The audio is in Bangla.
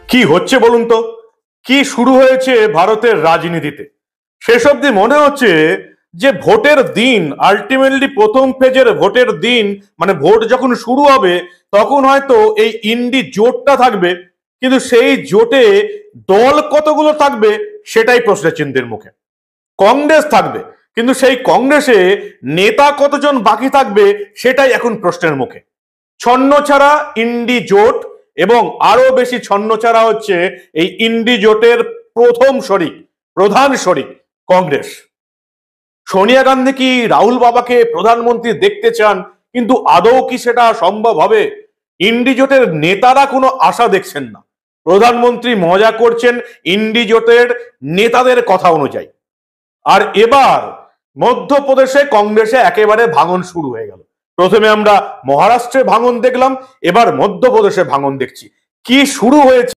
কি হচ্ছে বলুন তো? কি শুরু হয়েছে ভারতের রাজনীতিতে? শেষ অবধি মনে হচ্ছে যে ভোটের দিন, আলটিমেটলি প্রথম ফেজের ভোটের দিন, মানে ভোট যখন শুরু হবে তখন হয়তো এই ইন্ডি জোটটা থাকবে, কিন্তু সেই জোটে দল কতগুলো থাকবে সেটাই প্রশ্নের চিহ্নের মুখে। কংগ্রেস থাকবে, কিন্তু সেই কংগ্রেসে নেতা কতজন বাকি থাকবে সেটাই এখন প্রশ্নের মুখে। ছন্নছাড়া ইন্ডি জোট, এবং আরো বেশি ছন্নছাড়া হচ্ছে এই ইন্ডি জোটের প্রথম শরিক, প্রধান শরিক কংগ্রেস। সোনিয়া গান্ধী কি রাহুল বাবাকে প্রধানমন্ত্রী দেখতে চান, কিন্তু আদৌ কি সেটা সম্ভব হবে? ইন্ডি জোটের নেতারা কোনো আশা দেখছেন না, প্রধানমন্ত্রী মজা করছেন ইন্ডি জোটের নেতাদের কথা অনুযায়ী। আর এবার মধ্যপ্রদেশে কংগ্রেসে একেবারে ভাঙন শুরু হয়ে গেল। প্রথমে আমরা মহারাষ্ট্রে ভাঙন দেখলাম, এবার মধ্যপ্রদেশে ভাঙন দেখছি। কি শুরু হয়েছে